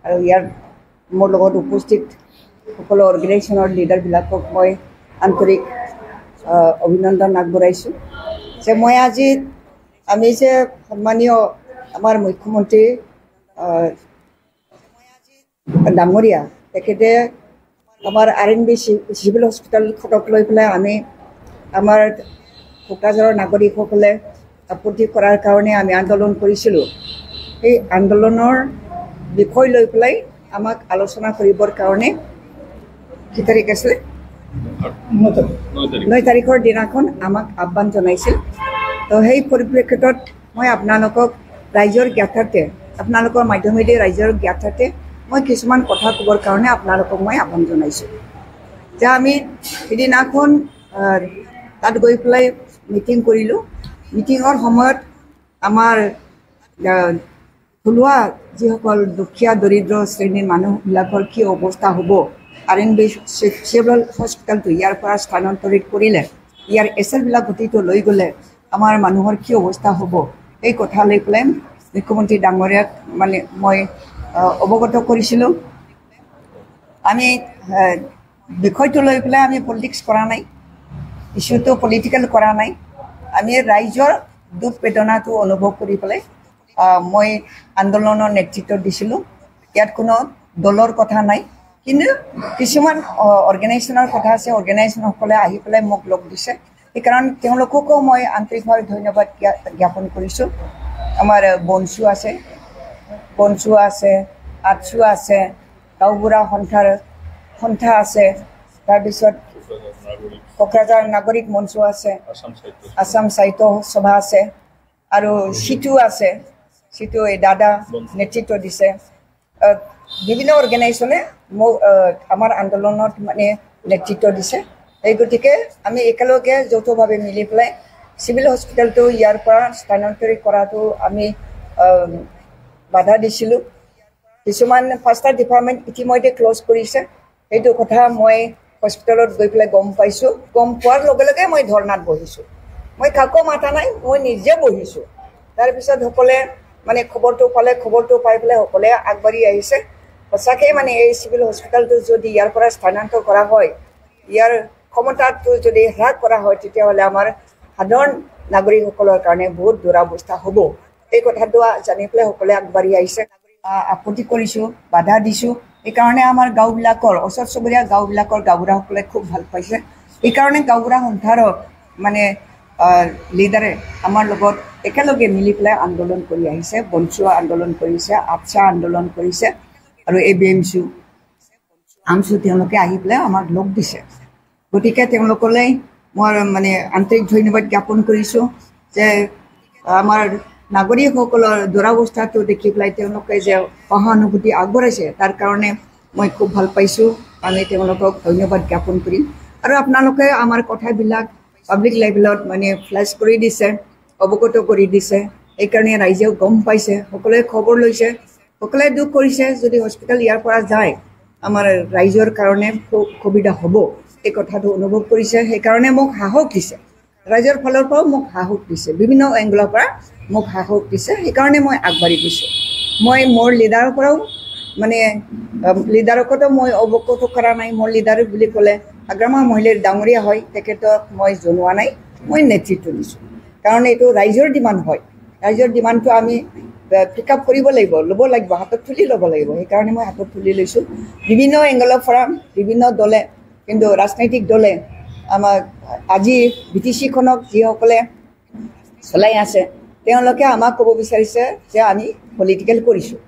আৰু ইয়াৰ মোৰ লগত উপস্থিত সকলো অৰ্গেনাইজেশ্যনৰ লিডাৰবিলাকক মই আন্তৰিক অভিনন্দন আগবঢ়াইছোঁ যে মই আজি আমি যে সন্মানীয় আমাৰ মুখ্যমন্ত্ৰী ডাঙৰীয়া তেখেতে আমাৰ RNB চিভিল হস্পিটেলখনক লৈ পেলাই আমি আমাৰ কোকৰাঝাৰৰ নাগৰিকসকলে আপত্তি কৰাৰ কাৰণে আমি আন্দোলন কৰিছিলোঁ। সেই আন্দোলনৰ বিষয় লৈ পেলাই আমাক আলোচনা কৰিবৰ কাৰণে কি তাৰিখ আছিলে 9 তাৰিখৰ দিনাখন আমাক আহ্বান জনাইছিল। তো সেই পৰিপ্ৰেক্ষিতত মই আপোনালোকক ৰাইজৰ জ্ঞাতাৰ্থে আপোনালোকৰ মাধ্যমেদি ৰাইজৰ জ্ঞাতাৰ্থে মই কিছুমান কথা ক'বৰ কাৰণে আপোনালোকক মই আহ্বান জনাইছোঁ যে আমি সিদিনাখন তাত গৈ পেলাই মিটিং কৰিলোঁ। মিটিঙৰ সময়ত আমাৰ থলুৱা যিসকল দুখীয়া দৰিদ্ৰ শ্ৰেণীৰ মানুহবিলাকৰ কি অৱস্থা হ'ব, RNB চিভিল হস্পিটেলটো ইয়াৰ পৰা স্থানান্তৰিত কৰিলে ইয়াৰ SL গতিটো লৈ গ'লে আমাৰ মানুহৰ কি অৱস্থা হ'ব, এই কথা লৈ পেলাই মুখ্যমন্ত্ৰী ডাঙৰীয়াক মানে মই অৱগত কৰিছিলোঁ। আমি বিষয়টো লৈ পেলাই আমি পলিটিক্স কৰা নাই, ইছ্যুটো পলিটিকেল কৰা নাই। আমি ৰাইজৰ দুখ বেদনাটো অনুভৱ কৰি পেলাই মই আন্দোলনৰ নেতৃত্ব দিছিলোঁ। ইয়াত কোনো দলৰ কথা নাই, কিন্তু কিছুমান অৰ্গেনাইজেশ্যনৰ কথা আছে। অৰ্গেনাইজেশ্যনসকলে আহি পেলাই মোক লগ দিছে, সেইকাৰণে তেওঁলোককো মই আন্তৰিকভাৱে ধন্যবাদ জ্ঞাপন কৰিছোঁ। আমাৰ বনচু আছে, আটচু আছে, গাঁওবুঢ়া সন্থা আছে, তাৰপিছত কোকৰাঝাৰ নাগৰিক মঞ্চ আছে, আসাম সাহিত্য সভা আছে, আৰু সিটু আছে। সিটু এই দাদা নেতৃত্ব দিছে। বিভিন্ন অৰ্গেনাইজেশ্যনে মোক আমাৰ আন্দোলনত মানে নেতৃত্ব দিছে। এই গতিকে আমি একেলগে যৌথভাৱে মিলি পেলাই চিভিল হস্পিটেলটো ইয়াৰ পৰা স্থানান্তৰিত কৰাটো আমি বাধা দিছিলোঁ। কিছুমান 5টা ডিপাৰ্টমেণ্ট ইতিমধ্যে ক্ল'জ কৰিছে, সেইটো কথা মই হস্পিটেলত গৈ পেলাই গম পাইছোঁ। গম পোৱাৰ লগে লগে মই ধৰ্ণাত বহিছোঁ। মই কাকো মাতা নাই, মই নিজে বহিছোঁ। তাৰপিছত সকলে মানে খবৰটো পাই পেলাই সকলে আগবাঢ়ি আহিছে। সঁচাকৈ মানে এই চিভিল হস্পিটেলটো যদি ইয়াৰ পৰা স্থানান্তৰ কৰা হয়, ইয়াৰ ক্ষমতাটো যদি হ্ৰাস কৰা হয়, তেতিয়াহ'লে আমাৰ সাধাৰণ নাগৰিকসকলৰ কাৰণে বহুত দুৰাৱস্থা হ'ব। এই কথাটো জানি পেলাই সকলোৱে আগবাঢ়ি আহিছে। আপত্তি কৰিছোঁ, বাধা দিছোঁ। সেইকাৰণে আমাৰ গাঁওবিলাকৰ ওচৰ চুবুৰীয়া গাঁওবিলাকৰ গাঁওবুঢ়াসকলে খুব ভাল পাইছে। সেইকাৰণে গাঁওবুঢ়া সন্থাৰ মানে লিডাৰে আমাৰ লগত একেলগে মিলি পেলাই আন্দোলন কৰি আহিছে। বনচুৱা আন্দোলন কৰিছে, আটচা আন্দোলন কৰিছে, আৰু আমচু তেওঁলোকে আহি পেলাই আমাক লগ দিছে। গতিকে তেওঁলোকলৈ মই মানে আন্তৰিক ধন্যবাদ জ্ঞাপন কৰিছোঁ যে আমাৰ নাগৰিকসকলৰ দুৰাৱস্থাটো দেখি পেলাই তেওঁলোকে যে সহানুভূতি আগবঢ়াইছে, তাৰ কাৰণে মই খুব ভাল পাইছোঁ। আমি তেওঁলোকক ধন্যবাদ জ্ঞাপন কৰিম। আৰু আপোনালোকে আমাৰ কথাবিলাক পাব্লিক লেভেলত মানে ফ্লেছ কৰি দিছে, অৱগত কৰি দিছে। সেইকাৰণে ৰাইজেও গম পাইছে, সকলোৱে খবৰ লৈছে, সকলোৱে দুখ কৰিছে। যদি হস্পিটেল ইয়াৰ পৰা যায় আমাৰ ৰাইজৰ কাৰণে সুবিধা হ'ব, এই কথাটো অনুভৱ কৰিছে। সেইকাৰণে মোক সাহস দিছে, ৰাইজৰ ফালৰ পৰাও মোক সাহস দিছে, বিভিন্ন এংগলৰ পৰা মোক সাহস দিছে। সেইকাৰণে মই আগবাঢ়ি গৈছোঁ। মই মোৰ লিডাৰৰ পৰাও মানে লিডাৰকতো মই অৱগত কৰা নাই। মোৰ লিডাৰ বুলি ক'লে আগ্ৰামা মহিলাৰ ডাঙৰীয়া হয়, তেখেতক মই জনোৱা নাই, মই নেতৃত্ব দিছোঁ। কাৰণ এইটো ৰাইজৰ ডিমাণ্ড হয়। ৰাইজৰ ডিমাণ্ডটো আমি পিক আপ কৰিব লাগিব, ল'ব লাগিব, হাতত তুলি ল'ব লাগিব। সেইকাৰণে মই হাতত তুলি লৈছোঁ। বিভিন্ন এংগলৰ পৰা বিভিন্ন দলে, কিন্তু ৰাজনৈতিক দলে আমাক আজি BTCখনক যিসকলে চলাই আছে, তেওঁলোকে আমাক ক'ব বিচাৰিছে যে আমি পলিটিকেল কৰিছোঁ,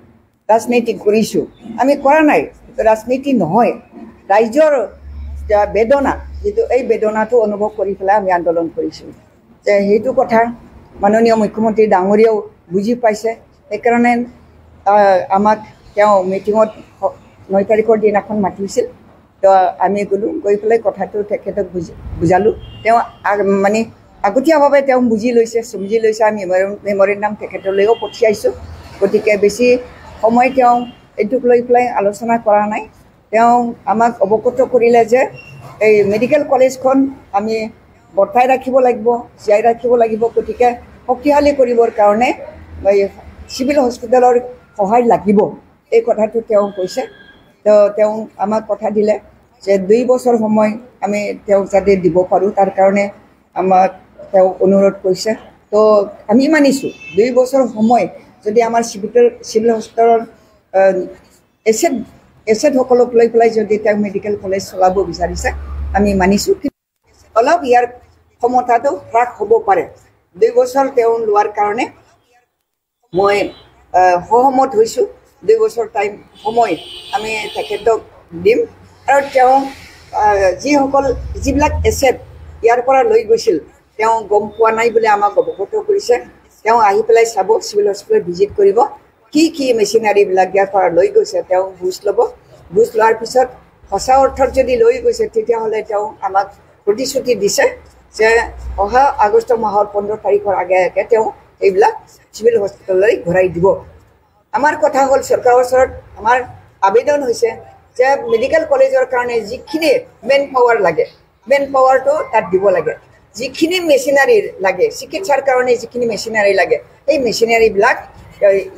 ৰাজনীতি কৰিছোঁ। আমি কৰা নাই, ৰাজনীতি নহয়। ৰাইজৰ বেদনা, যিটো এই বেদনাটো অনুভৱ কৰি পেলাই আমি আন্দোলন কৰিছোঁ। যে সেইটো কথা মাননীয় মুখ্যমন্ত্ৰী ডাঙৰীয়াও বুজি পাইছে। সেইকাৰণে আমাক তেওঁ মিটিঙত 9 তাৰিখৰ দিনাখন মাতিছিল। তো আমি গ'লোঁ, গৈ পেলাই কথাটো তেখেতক বুজালোঁ। তেওঁ মানে আগতীয়াভাৱে তেওঁ বুজি লৈছে। আমি মেমৰেণ্ডাম তেখেতলৈও পঠিয়াইছোঁ। গতিকে বেছি সময় তেওঁ এইটোক লৈ পেলাই আলোচনা কৰা নাই। তেওঁ আমাক অৱগত কৰিলে যে এই মেডিকেল কলেজখন আমি বৰ্তাই ৰাখিব লাগিব, জীয়াই ৰাখিব লাগিব। গতিকে শক্তিশালী কৰিবৰ কাৰণে চিভিল হস্পিটেলৰ সহায় লাগিব। এই কথাটো তেওঁ কৈছে তো তেওঁ আমাক কথা দিলে যে 2 বছৰ সময় আমি তেওঁক যাতে দিব পাৰোঁ তাৰ কাৰণে আমাক তেওঁ অনুৰোধ কৰিছে তো আমি মানিছোঁ 2 বছৰ সময় যদি আমাৰ চিভিল হস্পিটেলৰ এছেটসকলক লৈ পেলাই যদি তেওঁ মেডিকেল কলেজ চলাব বিচাৰিছে আমি মানিছোঁ অলপ ইয়াৰ ক্ষমতাটো হ্ৰাস হ'ব পাৰে 2 বছৰ তেওঁ লোৱাৰ কাৰণে মই সহমত হৈছোঁ 2 বছৰ টাইম সময় আমি তেখেতক দিম আৰু তেওঁ যিবিলাক এছেট ইয়াৰ পৰা লৈ গৈছিল তেওঁ গম পোৱা নাই বুলি আমাক অৱগত কৰিছে তেওঁ আহি পেলাই চাব চিভিল হস্পিটেল ভিজিট কৰিব কি মেচিনাৰীবিলাক ইয়াৰ পৰা লৈ গৈছে তেওঁ বুজ ল'ব বুজ লোৱাৰ পিছত সঁচা অৰ্থত যদি লৈ গৈছে তেতিয়াহ'লে তেওঁ আমাক প্ৰতিশ্ৰুতি দিছে যে অহা আগষ্ট মাহৰ 15 তাৰিখৰ আগে তেওঁ এইবিলাক চিভিল হস্পিটেললৈ ঘূৰাই দিব আমাৰ কথা হ'ল চৰকাৰৰ ওচৰত আমাৰ আবেদন হৈছে যে মেডিকেল কলেজৰ কাৰণে যিখিনি মেন পাৱাৰ লাগে মেন পাৱাৰটো তাত দিব লাগে যিখিনি মেচিনাৰী লাগে চিকিৎসাৰ কাৰণে যিখিনি মেচিনাৰী লাগে এই মেচিনাৰীবিলাক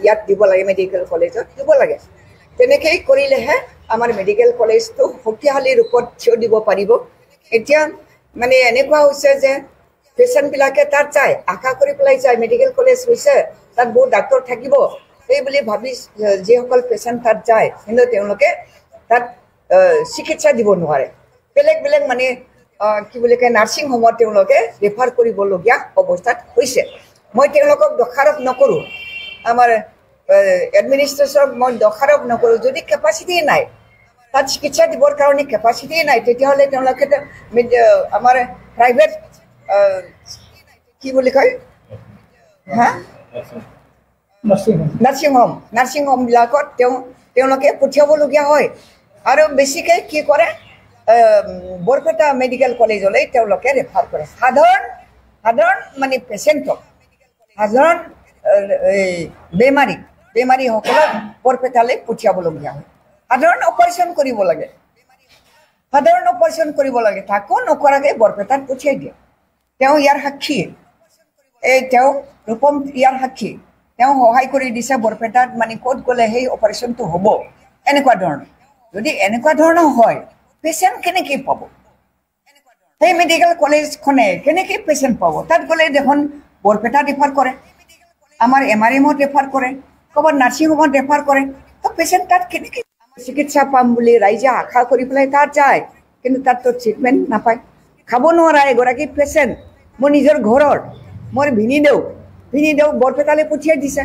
ইয়াত দিব লাগে মেডিকেল কলেজত দিব লাগে তেনেকৈ কৰিলেহে আমাৰ মেডিকেল কলেজটো শক্তিশালী ৰূপত থিয় দিব পাৰিব এতিয়া মানে এনেকুৱা হৈছে যে পেচেণ্টবিলাকে তাত যায় আশা কৰি পেলাই যায় মেডিকেল কলেজ হৈছে তাত বহুত ডাক্তৰ থাকিব এই বুলি ভাবি যিসকল পেচেণ্ট তাত যায় কিন্তু তেওঁলোকে তাত চিকিৎসা দিব নোৱাৰে বেলেগ মানে কি বুলি কয় নাৰ্ছিং হোমত তেওঁলোকে ৰেফাৰ কৰিবলগীয়া অৱস্থাত হৈছে মই তেওঁলোকক দোষাৰোপ নকৰোঁ আমাৰ এডমিনিষ্ট্ৰেশ্যনক মই দোষাৰোপ নকৰোঁ যদি কেপাচিটি নাই তাত চিকিৎসা দিবৰ কাৰণে কেপাচিটি নাই তেতিয়াহ'লে তেওঁলোকে আমাৰ প্ৰাইভেট কি বুলি কয় হা নাৰ্ছিং হোমবিলাকত তেওঁলোকে পঠিয়াবলগীয়া হয় আৰু বেছিকৈ কি কৰে বৰপেটা মেডিকেল কলেজলৈ তেওঁলোকে ৰেফাৰ কৰে সাধাৰণ মানে পেচেণ্টক সাধাৰণ বেমাৰীসকলক বৰপেটালৈ পঠিয়াবলগীয়া হয় সাধাৰণ অপাৰেশ্যন কৰিব লাগে তাকো নকৰাকৈ বৰপেটাত পঠিয়াই দিয়ে তেওঁ ইয়াৰ সাক্ষী তেওঁ ৰূপম ইয়াৰ সাক্ষী তেওঁ সহায় কৰি দিছে বৰপেটাত মানে ক'ত গ'লে সেই অপাৰেশ্যনটো হ'ব এনেকুৱা ধৰণৰ যদি এনেকুৱা ধৰণৰ হয় পেচেণ্ট কেনেকৈ পাব সেই মেডিকেল কলেজখনে কেনেকৈ পেচেণ্ট পাব তাত গ'লে দেখোন বৰপেটা ৰেফাৰ কৰে আমাৰ MRMত ৰেফাৰ কৰে ক'ৰবাত নাৰ্ছিং হোমত ৰেফাৰ কৰে তো পেচেণ্ট তাত কেনেকৈ চিকিৎসা পাম বুলি ৰাইজে আশা কৰি পেলাই তাত যায় কিন্তু তাততো ট্ৰিটমেণ্ট নাপায় খাব নোৱাৰা এগৰাকী পেচেণ্ট মোৰ নিজৰ ঘৰৰ মোৰ ভিনিদেউ বৰপেটালৈ পঠিয়াই দিছে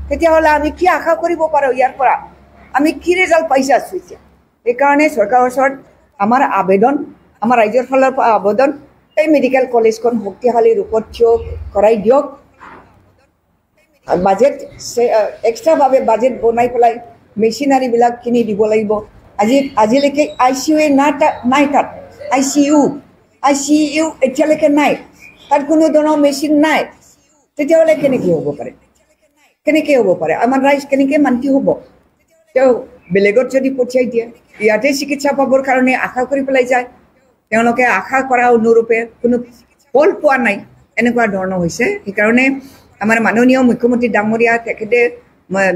তেতিয়াহ'লে আমি কি আশা কৰিব পাৰোঁ ইয়াৰ পৰা আমি কি ৰিজাল্ট পাইছে আছোঁ এতিয়া সেইকাৰণে চৰকাৰৰ ওচৰত আমাৰ আবেদন আমাৰ ৰাইজৰ ফালৰ পৰা আবেদন এই মেডিকেল কলেজখন শক্তিশালী ৰূপত থিয় কৰাই দিয়ক বাজেট এক্সট্ৰাভাৱে বাজেট বনাই পেলাই মেচিনাৰীবিলাক কিনি দিব লাগিব আজিলৈকে ICU নাই তাত ICU এতিয়ালৈকে নাই তাত কোনো ধৰণৰ মেচিন নাই তেতিয়াহ'লে কেনেকৈ হ'ব পাৰে আমাৰ ৰাইজ কেনেকৈ মান্তি হ'ব তেওঁ বেলেগত যদি পঠিয়াই দিয়ে ইয়াতে চিকিৎসা পাবৰ কাৰণে আশা কৰি পেলাই যায় তেওঁলোকে আশা কৰা অনুৰূপে কোনো ফল পোৱা নাই এনেকুৱা ধৰণৰ হৈছে সেইকাৰণে আমাৰ মাননীয় মুখ্যমন্ত্ৰী ডাঙৰীয়া তেখেতে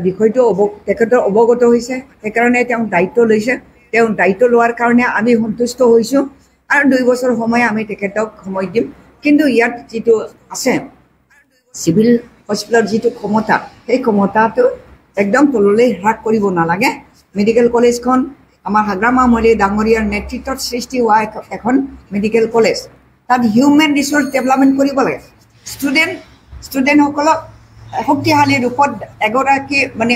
বিষয়টো তেখেতৰ অৱগত হৈছে সেইকাৰণে তেওঁ দায়িত্ব লৈছে তেওঁ দায়িত্ব লোৱাৰ কাৰণে আমি সন্তুষ্ট হৈছোঁ আৰু 2 বছৰ সময় আমি তেখেতক সময় দিম কিন্তু ইয়াত যিটো আছে চিভিল হস্পিটেলৰ যিটো ক্ষমতা সেই ক্ষমতাটো একদম তললৈ হ্ৰাস কৰিব নালাগে মেডিকেল কলেজখন আমাৰ হাগ্ৰামা মলি ডাঙৰীয়াৰ নেতৃত্বত সৃষ্টি হোৱা এখন মেডিকেল কলেজ তাত হিউমেন ৰিচোৰ্চ ডেভেলপমেণ্ট কৰিব লাগে ষ্টুডেণ্টসকলক শক্তিশালী ৰূপত এগৰাকী মানে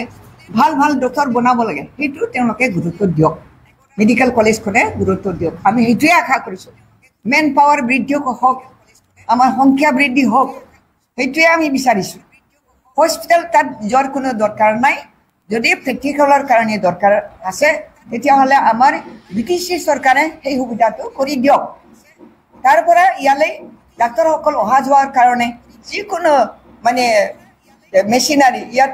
ভাল ডক্টৰ বনাব লাগে সেইটো তেওঁলোকে গুৰুত্ব দিয়ক মেডিকেল কলেজখনে গুৰুত্ব দিয়ক আমি সেইটোৱে আশা কৰিছোঁ মেন পাৱাৰ বৃদ্ধি হওক আমাৰ সংখ্যা বৃদ্ধি হওক সেইটোৱে আমি বিচাৰিছোঁ হস্পিটেল তাত যোৱাৰ কোনো দৰকাৰ নাই যদি প্ৰেক্টিকেলৰ কাৰণে দৰকাৰ আছে তেতিয়াহ'লে আমাৰ BTC চৰকাৰে সেই সুবিধাটো কৰি দিয়ক তাৰ পৰা ইয়ালৈ ডাক্তৰসকল অহা যোৱাৰ কাৰণে যিকোনো মানে মেচিনাৰী ইয়াত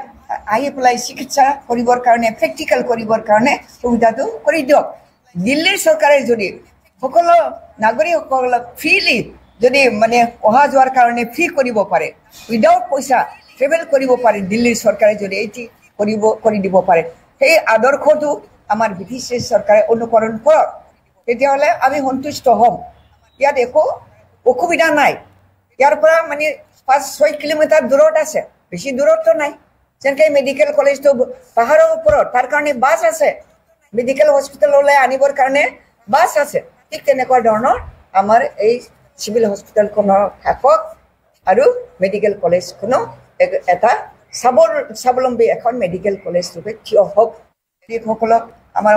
আহি পেলাই চিকিৎসা কৰিবৰ কাৰণে প্ৰেক্টিকেল কৰিবৰ কাৰণে সুবিধাটো কৰি দিয়ক দিল্লীৰ চৰকাৰে যদি সকলো নাগৰিকসকলক ফ্ৰীলি যদি মানে অহা যোৱাৰ কাৰণে ফ্ৰী কৰিব পাৰে উইদাউট পইচা ট্ৰেভেল কৰিব পাৰে দিল্লীৰ চৰকাৰে যদি এটি কৰি দিব পাৰে সেই আদৰ্শটো আমাৰ ব্ৰিটিছ চৰকাৰে অনুকৰণ কৰক তেতিয়াহ'লে আমি সন্তুষ্ট হ'ম ইয়াত একো অসুবিধা নাই ইয়াৰ পৰা মানে 5-6 কিলোমিটাৰ দূৰত আছে বেছি দূৰততো নাই যেনেকৈ মেডিকেল কলেজটো পাহাৰৰ ওপৰত তাৰ কাৰণে বাছ আছে মেডিকেল হস্পিটেললৈ আনিবৰ কাৰণে বাছ আছে ঠিক তেনেকুৱা ধৰণৰ আমাৰ এই চিভিল হস্পিটেলখনৰ থাকক আৰু মেডিকেল কলেজখনো এটা স্বাৱলম্বী এখন মেডিকেল কলেজ ৰূপে থিয় হওক সকলক আমাৰ